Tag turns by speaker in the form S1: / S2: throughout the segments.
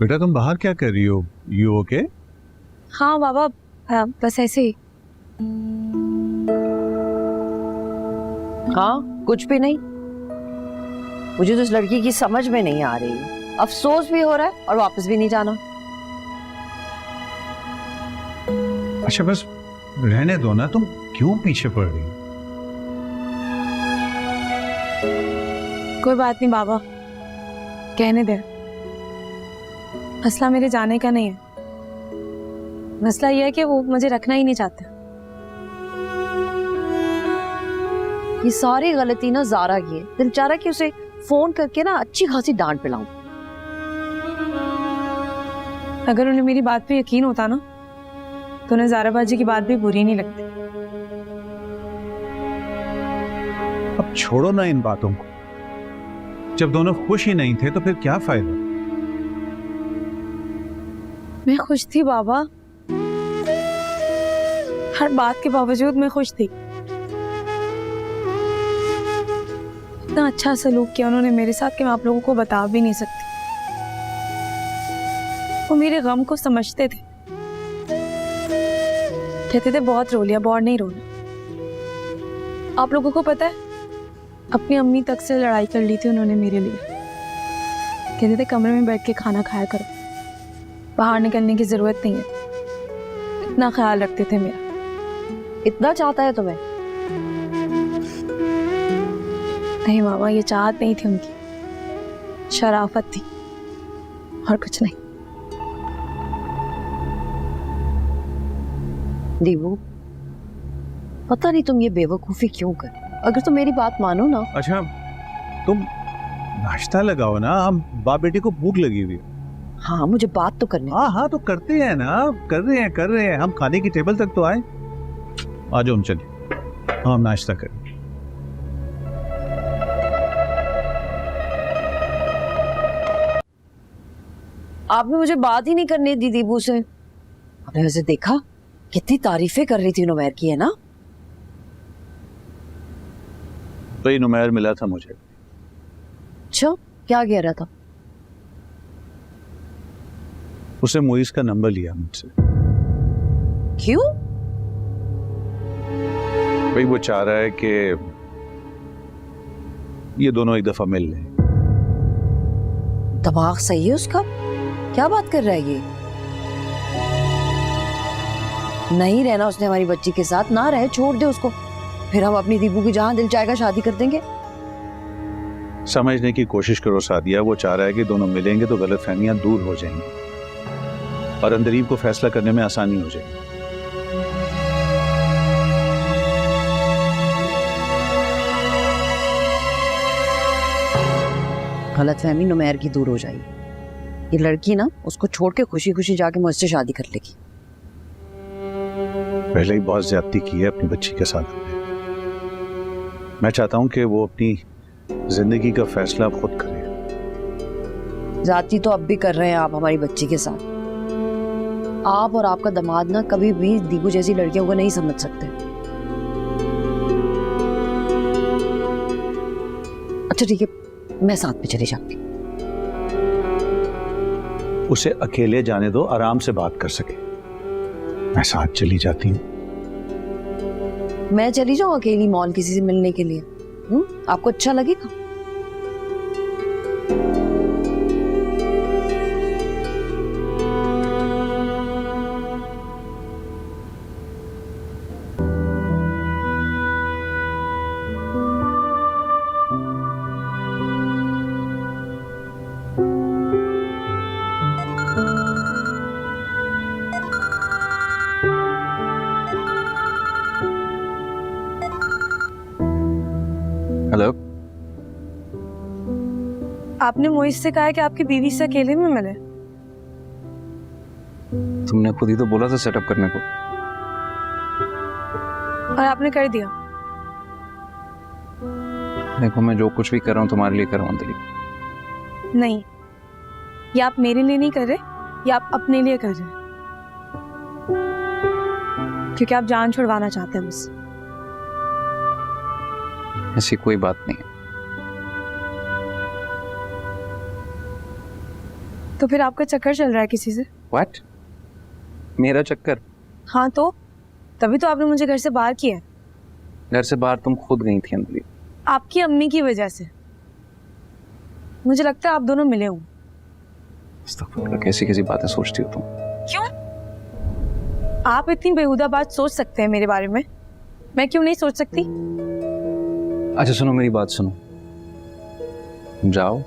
S1: बेटा तुम बाहर क्या कर रही हो? You okay?
S2: हाँ बाबा, बस ऐसे ही।
S3: हाँ, कुछ भी नहीं। मुझे तो इस लड़की की समझ में नहीं आ रही है। अफसोस भी हो रहा है और वापस भी नहीं जाना।
S1: अच्छा बस रहने दो ना, तुम क्यों पीछे पड़ रही हो?
S2: कोई बात नहीं बाबा, कहने दे। मसला मेरे जाने का नहीं है, मसला यह है कि वो मुझे रखना ही नहीं चाहते।
S3: ये सारी गलती ना ज़ारा की है। दिल चाह रहा कि उसे फोन करके ना अच्छी खासी डांट पिलाऊं।
S2: अगर उन्हें मेरी बात पे यकीन होता ना तो उन्हें ज़ारा बाजी की बात भी बुरी नहीं लगती।
S1: अब छोड़ो ना इन बातों को। जब दोनों खुश ही नहीं थे तो फिर क्या फायदा?
S2: मैं खुश थी बाबा, हर बात के बावजूद मैं खुश थी। इतना अच्छा सलूक किया उन्होंने मेरे साथ कि मैं आप लोगों को बता भी नहीं सकती। वो मेरे गम को समझते थे, कहते थे बहुत रो लिया, बहुत नहीं रोना। आप लोगों को पता है, अपनी अम्मी तक से लड़ाई कर ली थी उन्होंने मेरे लिए। कहते थे कमरे में बैठ के खाना खाया करो, बाहर निकलने की जरूरत नहीं है। इतना ख्याल रखते थे मेरा।
S3: इतना चाहता है तुम्हें?
S2: नहीं मामा, ये चाहत नहीं थी उनकी, शराफत थी और कुछ नहीं।
S3: दीवू, पता नहीं तुम ये बेवकूफी क्यों कर। अगर तुम मेरी बात मानो ना।
S1: अच्छा तुम नाश्ता लगाओ ना, हम बाप बेटी को भूख लगी हुई है।
S3: हाँ, मुझे बात तो करनी।
S1: हाँ हाँ तो करते हैं ना, कर रहे हैं। हम खाने की टेबल तक तो आए। आ जाओ, हम चलिए, हम नाश्ता करें।
S3: आपने मुझे बात ही नहीं करने दी दीबू से। आपने वैसे देखा कितनी तारीफें कर रही थी नुमैर की, है ना?
S1: तो ये नुमैर मिला था मुझे।
S3: अच्छा, क्या कह रहा था?
S1: उसने मोइस का नंबर लिया मुझसे।
S3: क्यों?
S1: भाई वो चाह रहा है कि ये दोनों एक दफा मिल लें।
S3: दिमाग सही है उसका? क्या बात कर रहा है ये? नहीं रहना उसने हमारी बच्ची के साथ, ना रहे, छोड़ दे उसको। फिर हम अपनी दीबू की जहां दिल चाहेगा शादी कर देंगे।
S1: समझने की कोशिश करो सादिया, वो चाह रहा है कि दोनों मिलेंगे तो गलतफहमियां दूर हो जाएंगी और अंदरीब को फैसला करने में आसानी हो जाएगी।
S3: गलतफहमी नुमैर की दूर हो जाएगी। ये लड़की ना उसको छोड़ के खुशी खुशी जाके मुझसे शादी कर लेगी।
S1: पहले ही बहुत ज्यादती की है अपनी बच्ची के साथ। मैं चाहता हूं कि वो अपनी जिंदगी का फैसला अब खुद करे।
S3: जाती तो अब भी कर रहे हैं आप हमारी बच्ची के साथ। आप और आपका दामाद ना कभी भी दीबू जैसी लड़कियों को नहीं समझ सकते। अच्छा ठीक है, मैं साथ में चली जाऊंगी।
S1: उसे अकेले जाने दो, आराम से बात कर सके। मैं साथ चली जाती हूँ।
S3: मैं चली जाऊं अकेली मॉल किसी से मिलने के लिए? आपको अच्छा लगेगा?
S4: हेलो।
S2: आपने मोइस से कहा है कि आपकी बीवी से अकेले में मिले।
S4: तुमने खुद ही तो बोला था सेटअप करने को।
S2: और आपने कर दिया।
S4: देखो, मैं जो कुछ भी कर रहा हूँ तुम्हारे लिए कर रहा हूँ दिलीप।
S2: नहीं, ये आप मेरे लिए नहीं कर रहे, ये आप अपने लिए कर रहे हैं, क्योंकि आप जान छुड़वाना चाहते हैं मुझसे।
S4: ऐसी कोई बात नहीं है।
S2: तो फिर आपका चक्कर चल रहा है किसी से?
S4: व्हाट? मेरा चक्कर?
S2: हाँ तो तभी तो आपने मुझे घर से बाहर किया है।
S4: घर से बाहर तुम खुद गई थी अंजलि।
S2: आपकी अम्मी की वजह से। मुझे लगता है आप दोनों मिले हों।
S4: अस्तगफुरुल्लाह, कैसी कैसी बातें सोचती हो तुम।
S2: क्यों? आप इतनी बेहुदा बात सोच सकते हैं मेरे बारे में, मैं क्यों नहीं सोच सकती?
S4: अच्छा सुनो, मेरी बात सुनो। जाओ,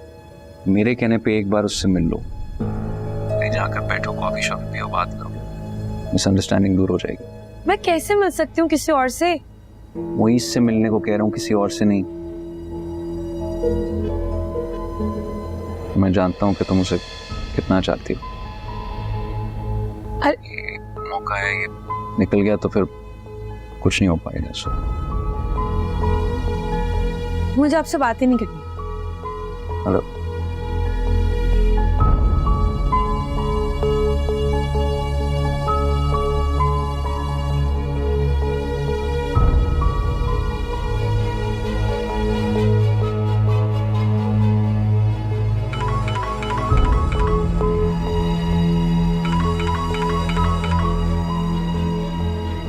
S4: मेरे कहने पे एक बार उससे मिल लो, कहीं जाकर बैठो, कॉफी शॉप पियो, बात करो, मिसअंडरस्टैंडिंग दूर हो जाएगी।
S2: मैं कैसे मिल सकती हूँ किसी और से?
S4: वही इससे मिलने को कह रहा हूँ, किसी और से नहीं। मैं जानता हूँ कि तुम उसे कितना चाहती हो। ये मौका है, ये निकल गया तो फिर कुछ नहीं हो पाएगा। सो
S2: मुझे आपसे बात ही नहीं करनी।
S4: हेलो,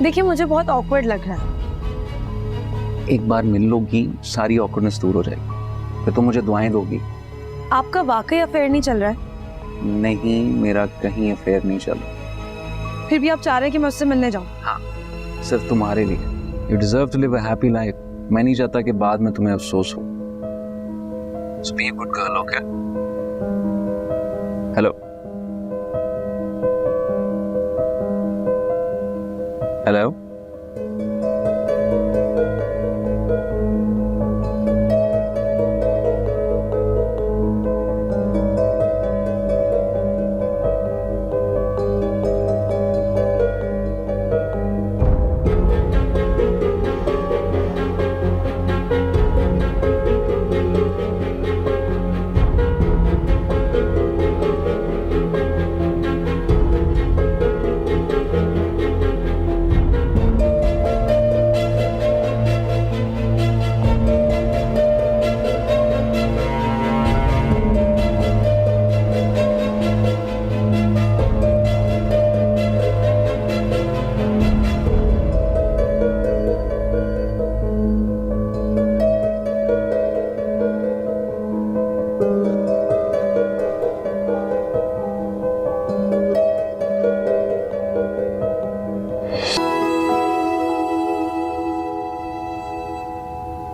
S2: देखिए मुझे बहुत ऑकवर्ड लग रहा है।
S4: एक बार मिल लोगी, सारी ऑकवर्डनेस दूर हो जाएगी, फिर तुम मुझे दुआएं दोगी।
S2: आपका वाकई अफेयर नहीं चल रहा है?
S4: नहीं, मेरा कहीं अफेयर नहीं चल रहा।
S2: फिर भी आप चाह रहे हैं कि मैं उससे मिलने जाऊं?
S4: हाँ, सिर्फ तुम्हारे लिए। You deserve to live a happy life. मैं नहीं चाहता कि बाद में तुम्हें अफसोस हो। So be a good girl, okay? Hello, hello,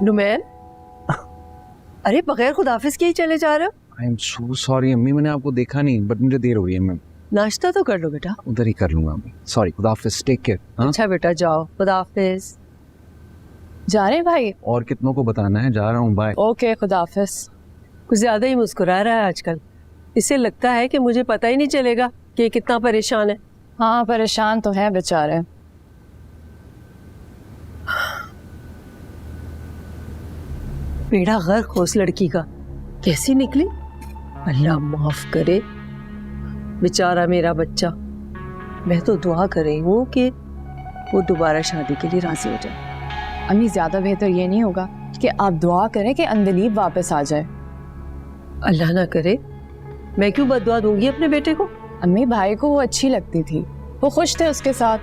S3: Numan, अरे बगैर खुदाफिज के ही चले जा रहे हो?
S4: आई एम सो सॉरी अम्मी, मैंने आपको देखा नहीं, बट मुझे देर हो रही है। मैं
S3: नाश्ता तो कर लो बेटा।
S4: उधर ही कर लूंगा अम्मी। सॉरी, खुदाफिज, टेक केयर।
S3: अच्छा बेटा जाओ, खुदाफिज।
S2: जा रहे हैं भाई?
S4: और कितनों को बताना है, जा रहा हूँ, बाय।
S3: ओके खुदाफिज। कुछ ज्यादा ही मुस्कुरा रहा है आजकल। इससे लगता है कि मुझे पता ही नहीं चलेगा कि ये कितना परेशान है।
S5: हाँ परेशान तो है बेचारे।
S3: बेड़ा गर्क हो उस लड़की का, कैसी निकली, अल्लाह माफ करे। बेचारा मेरा बच्चा। मैं तो दुआ कर रही हूँ कि वो दोबारा शादी के लिए राजी हो जाए।
S5: अम्मी ज्यादा बेहतर ये नहीं होगा कि आप दुआ करें कि अंदलीब वापस आ जाए?
S3: अल्लाह ना करे। मैं क्यों बददुआ दूंगी अपने बेटे को?
S5: अम्मी भाई को वो अच्छी लगती थी, वो खुश थे उसके साथ।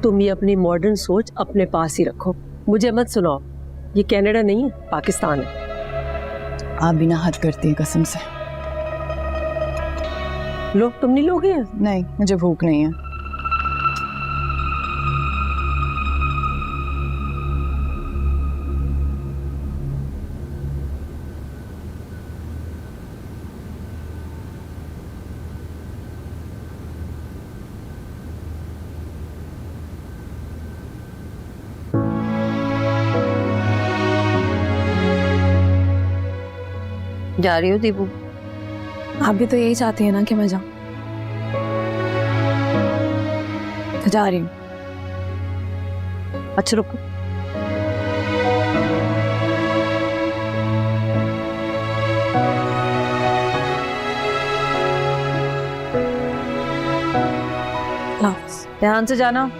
S3: तुम ये अपनी मॉडर्न सोच अपने पास ही रखो, मुझे मत सुनाओ। ये कनाडा नहीं है, पाकिस्तान है।
S5: आप बिना हद करती हैं कसम से।
S3: लो, तुम नहीं लोगे?
S5: नहीं, मुझे भूख नहीं है।
S3: जा रही हो दीपू?
S2: आप भी तो यही चाहती है ना कि मैं जाऊं? तो जा रही हूँ।
S3: अच्छा रुको। ध्यान से जाना।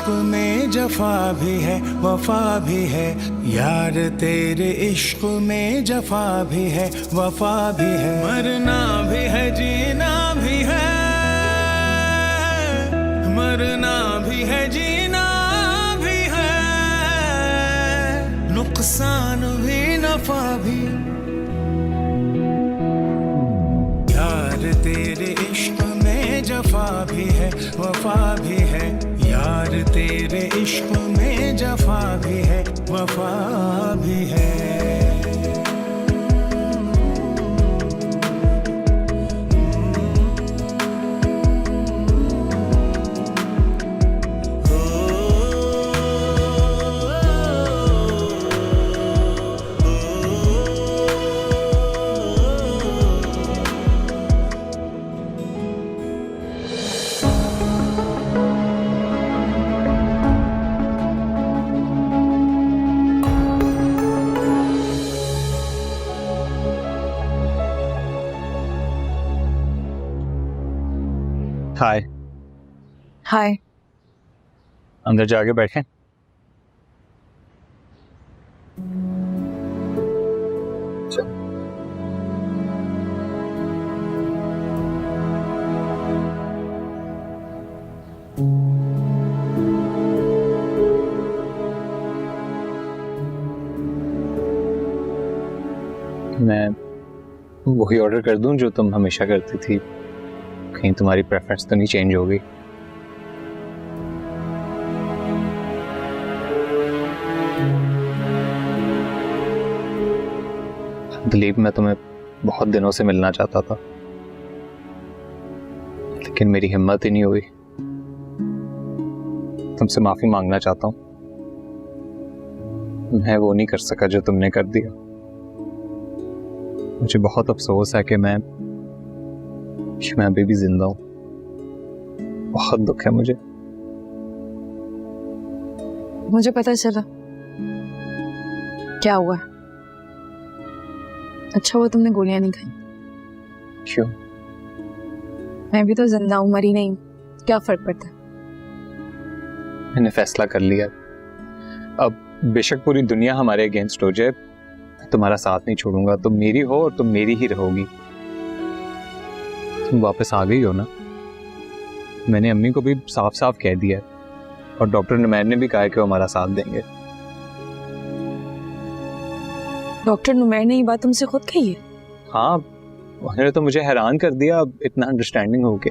S6: इश्क में जफा भी है वफा भी है, यार तेरे इश्क में जफा भी है वफा भी है। मरना भी है जीना भी है, मरना भी है जीना भी है, नुकसान भी नफा भी। यार तेरे इश्क में जफा भी है वफा भी है, यार तेरे इश्क में जफा भी है वफा भी है।
S1: हाय।
S2: हाय।
S1: अंदर जाके बैठे। मैं वही ऑर्डर कर दूं जो तुम हमेशा करती थी, कहीं तुम्हारी प्रेफरेंस तो नहीं चेंज हो गई? दिलीप, मैं तुम्हें बहुत दिनों से मिलना चाहता था, लेकिन मेरी हिम्मत ही नहीं हुई। तुमसे माफी मांगना चाहता हूं, मैं वो नहीं कर सका जो तुमने कर दिया। मुझे बहुत अफसोस है कि मैं अभी भी जिंदा हूं। बहुत दुख है मुझे।
S2: मुझे पता चला क्या हुआ। अच्छा हुआ तुमने गोलियां नहीं खाई।
S1: क्यों?
S2: मैं भी तो जिंदा हूं, मरी नहीं। क्या फर्क पड़ता है?
S1: मैंने फैसला कर लिया, अब बेशक पूरी दुनिया हमारे अगेंस्ट हो जाए, तुम्हारा साथ नहीं छोड़ूंगा। तुम मेरी हो और तुम मेरी ही रहोगी। तुम वापस आ गई हो ना? मैंने अम्मी को भी साफ साफ कह दिया और डॉक्टर नुमैर ने भी कहा कि वो हमारा साथ देंगे।
S2: डॉक्टर नुमैर ने ये बात तुमसे खुद कही है?
S1: हाँ, उन्होंने तो मुझे हैरान कर दिया इतना अंडरस्टैंडिंग होके।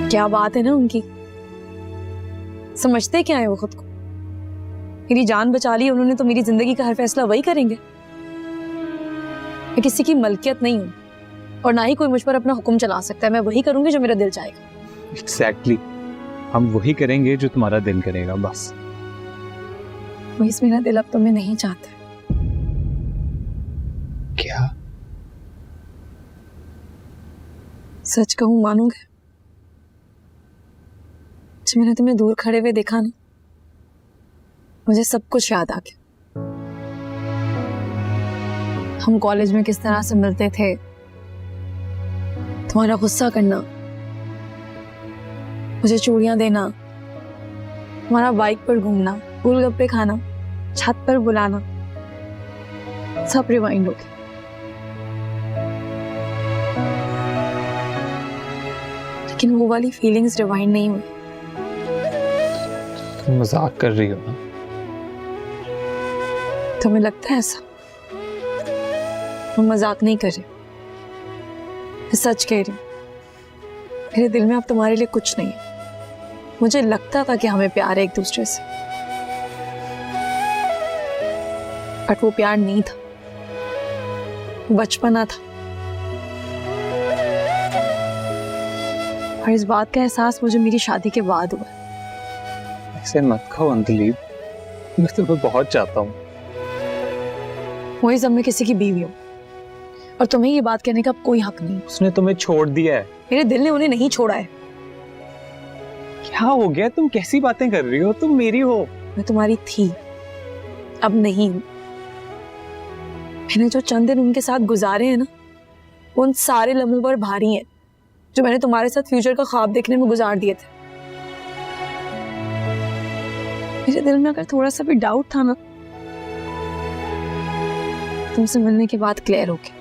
S2: क्या बात है ना उनकी। समझते क्या है वो खुद को? मेरी जान बचा ली उन्होंने तो मेरी जिंदगी का हर फैसला वही करेंगे। मैं किसी की मलकियत नहीं हूं और ना ही कोई मुझ पर अपना हुक्म चला सकता है। मैं वही करूंगी जो मेरा दिल चाहेगा।
S1: एग्जैक्टली, हम वही करेंगे जो तुम्हारा दिल करेगा, बस।
S2: वही मेरा दिल अब तुम्हें नहीं चाहता।
S1: क्या?
S2: सच कहूं, मानोगे? जब मैंने तुम्हें दूर खड़े हुए देखा ना, मुझे सब कुछ याद आ गया। हम कॉलेज में किस तरह से मिलते थे, तुम्हारा गुस्सा करना, मुझे चूड़ियां देना, तुम्हारा बाइक पर घूमना, गोलगप्पे खाना, छत पर बुलाना, सब रिवाइंड हो गया। लेकिन वो वाली फीलिंग्स रिवाइंड नहीं हुई।
S1: तुम मजाक कर रही हो ना?
S2: तुम्हें लगता है ऐसा? मैं मजाक नहीं कर रही, मैं सच कह रही हूँ। मेरे दिल में अब तुम्हारे लिए कुछ नहीं है। मुझे लगता था कि हमें प्यार है एक दूसरे से, बट वो प्यार नहीं था, बचपना था। और इस बात का एहसास मुझे मेरी शादी के बाद हुआ।
S1: ऐसे मत कहो अंजलि, मैं तुम्हें बहुत चाहता हूँ।
S2: वही जब मैं किसी की बीवी हूँ और तुम्हें ये बात कहने का कोई हक नहीं।
S1: उसने तुम्हें छोड़ दिया है।
S2: मेरे दिल ने उन्हें नहीं छोड़ा है।
S1: क्या हो गया? तुम कैसी बातें कर रही हो? तुम मेरी हो।
S2: मैं तुम्हारी थी, अब नहीं हूं। मैंने जो चंद दिन उनके साथ गुजारे हैं ना, उन सारे लम्हों पर भारी हैं। जो मैंने तुम्हारे साथ फ्यूचर का ख्वाब देखने में गुजार दिए थे। मेरे दिल में अगर थोड़ा सा भी डाउट था ना, तुमसे मिलने के बाद क्लियर हो गया।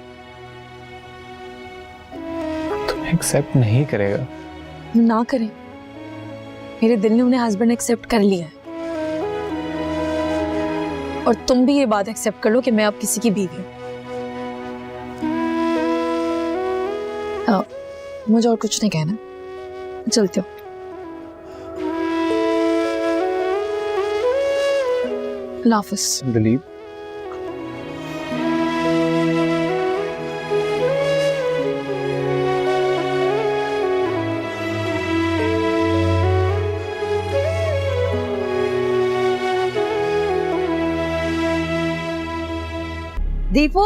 S7: तुम्हें एक्सेप्ट नहीं करेगा।
S2: ना करें, मेरे दिल ने उन्हें हस्बैंड एक्सेप्ट कर लिया है। और तुम भी ये बात एक्सेप्ट कर लो कि मैं अब किसी की बीवी हूं। हाँ, मुझे और कुछ नहीं कहना, चलती हूँ। अल्लाह हाफिज़।
S4: दिलीप,
S3: दीपू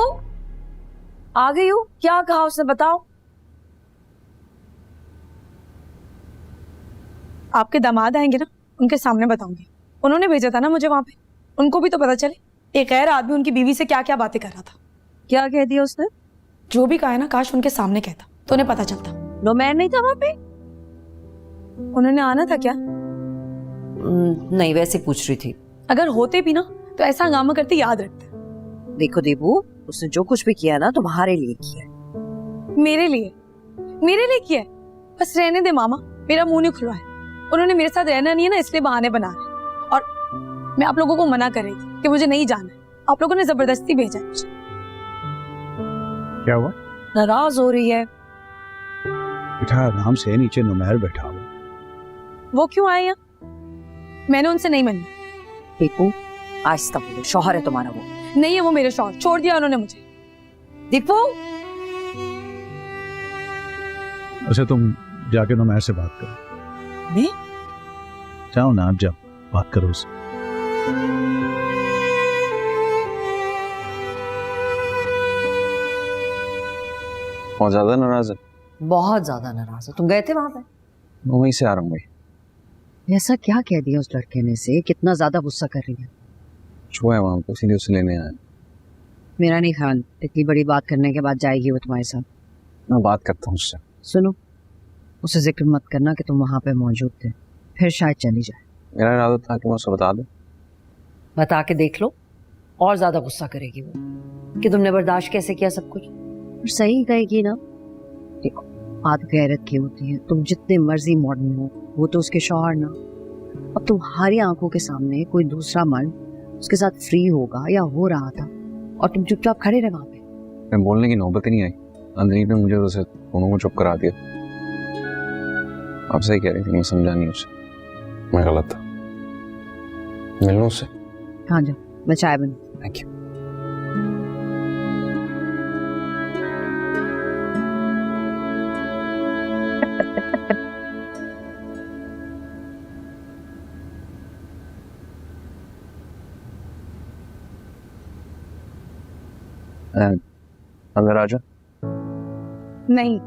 S3: आ गई हूँ, क्या कहा उसने बताओ।
S2: आपके दामाद आएंगे ना, उनके सामने बताऊंगी। उन्होंने भेजा था ना मुझे वहां पे, उनको भी तो पता चले एक गैर आदमी उनकी बीवी से क्या क्या बातें कर रहा था।
S3: क्या कह दिया उसने?
S2: जो भी कहा है ना, काश उनके सामने कहता तो उन्हें पता चलता।
S3: नोमैन नहीं था वहां पे?
S2: उन्होंने आना था क्या?
S3: नहीं, वैसे पूछ रही थी।
S2: अगर होते भी ना तो ऐसा हंगामा करते याद रखते।
S3: देखो दीपू, उसने जो कुछ भी किया ना तुम्हारे लिए किया है।
S2: मेरे लिए किया है? बस रहने दे मामा, मेरा मुंह नहीं खुलवा है। उन्होंने मेरे साथ रहना नहीं है ना, इसलिए बहाने बना रहे। और मैं आप लोगों को मना कर रही थी कि मुझे नहीं जाना है, आप लोगों ने जबरदस्ती भेजा है मुझे।
S1: क्या हुआ?
S3: नाराज हो रही है।
S1: बेटा आराम से, नीचे नुमैर बैठा हुआ।
S2: वो क्यों आए यहाँ? मैंने उनसे नहीं मिलना।
S3: दीपू आहिस्ता बोलो, शौहर है तुम्हारा वो।
S2: नहीं है वो मेरे शौहर, छोड़ दिया उन्होंने मुझे।
S3: दीपू
S1: अच्छा तुम जाके नुमैर से बात करो।
S3: मैं?
S1: जाओ ना, आप जाओ, बात करो उससे।
S4: बहुत ज्यादा नाराज है।
S3: बहुत ज्यादा नाराज है। तुम गए थे वहां पे?
S4: मैं वहीं से आ रहा हूँ भाई।
S3: ऐसा क्या कह दिया उस लड़के ने से, कितना ज्यादा गुस्सा कर रही है?
S4: जो है वहां पे, इसीलिए उसे लेने आया।
S3: मेरा नहीं ख्याल इतनी बड़ी बात करने के बाद जाएगी वो तुम्हारे साथ।
S4: मैं बात करता हूँ उससे।
S3: सुनो, उसे जिक्र मत करना कि तुम वहां पे मौजूद थे, फिर शायद चली जाए।
S4: मेरा इरादा था कि मैं उसे बता दूं।
S3: बता के देख लो, और ज्यादा गुस्सा करेगी वो कि तुमने बर्दाश्त कैसे किया सब कुछ। और सही कहेगी ना। देखो, बात गैरत की होती है। तुम जितने मर्जी मॉडर्न हो, वो तो उसके शौहर ना। अब तुम्हारी आंखों के सामने कोई दूसरा मर्द उसके साथ फ्री होगा या हो रहा था, और तुम चुपचाप खड़े रहे वहां पे।
S4: मैं बोलने की नौबत ही नहीं आई। अंदर ने मुझे उसे दोनों को चुप करा दिया। आप सही कह रही थी, मैं समझा नहीं उसे, मैं गलत था। मिल लूं उससे?
S3: हाँ जाओ, मैं चाय बनू।
S4: Thank you. अंदर आ जा।
S2: नहीं,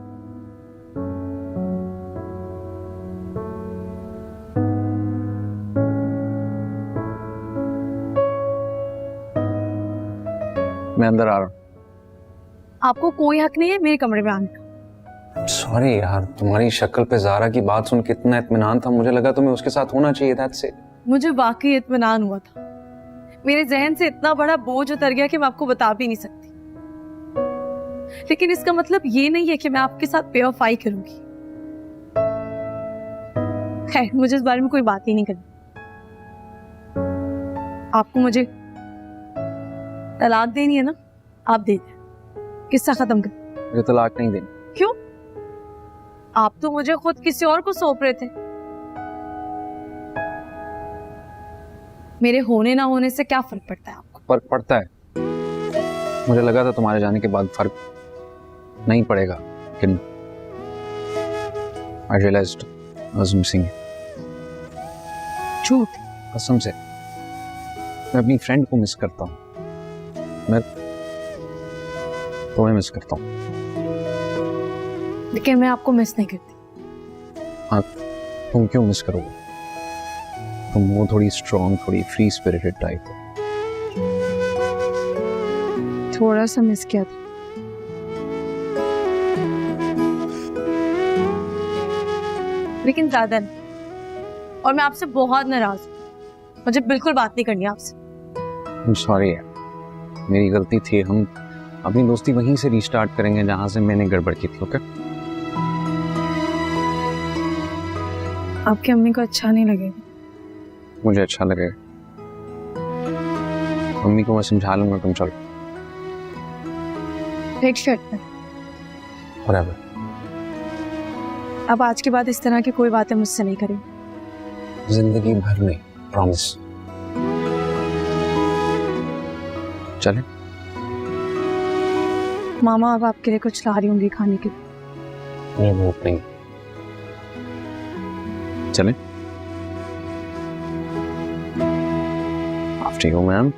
S4: मैं अंदर आ रहा हूँ।
S2: आपको कोई हक नहीं है मेरे कमरे में आने का।
S4: सॉरी यार, तुम्हारी शक्ल पे ज़ारा की बात सुन के इतना इत्मीनान था, मुझे लगा तुम्हें उसके साथ होना चाहिए था।
S2: मुझे वाकई इत्मीनान हुआ था। मेरे जहन से इतना बड़ा बोझ उतर गया कि मैं आपको बता भी नहीं सकती। लेकिन इसका मतलब ये नहीं है कि मैं आपके साथ बेवफाई करूंगी। खैर, मुझे इस बारे में कोई बात ही नहीं करनी। आपको मुझे तलाक देनी है ना, आप दे दें, किस्सा खत्म कर।
S4: मुझे तलाक नहीं देनी।
S2: क्यों? आप तो मुझे खुद किसी और को सौंप रहे थे। मेरे होने ना होने से क्या फर्क पड़ता है आपको?
S4: फर्क पड़ता है। मुझे लगा था तुम्हारे जाने के बाद फर्क नहीं पड़ेगा, लेकिन I realized I was missing you.
S2: झूठ।
S4: कसम से, मैं अपनी फ्रेंड को मिस करता हूँ। मैं तुम्हें मिस करता हूँ।
S2: लेकिन मैं आपको मिस नहीं करती।
S4: हाँ, तुम क्यों मिस करोगे? तुम वो थोड़ी स्ट्रॉन्ग, थोड़ी फ्री स्पिरिटेड टाइप हो।
S2: थोड़ा सा मिस किया था। लेकिन ज्यादा नहीं। और मैं आपसे बहुत नाराज हूँ, मुझे बिल्कुल बात नहीं करनी आपसे।
S4: सॉरी यार, मेरी गलती थी। हम अपनी दोस्ती वहीं से रीस्टार्ट करेंगे जहां से मैंने गड़बड़ की थी। ओके?
S2: आपकी अम्मी को अच्छा नहीं लगेगा।
S4: मुझे अच्छा लगेगा। मम्मी को मैं समझा लूंगा, तुम चलो।
S2: एक शर्ट पे
S4: बराबर।
S2: अब आज के बाद इस तरह की कोई बातें मुझसे नहीं करेंगे।
S4: जिंदगी भर नहीं, प्रॉमिस। चले?
S2: मामा अब आपके लिए कुछ ला रही होंगी खाने के लिए।
S4: मुझे भूख नहीं। चले? After you ma'am.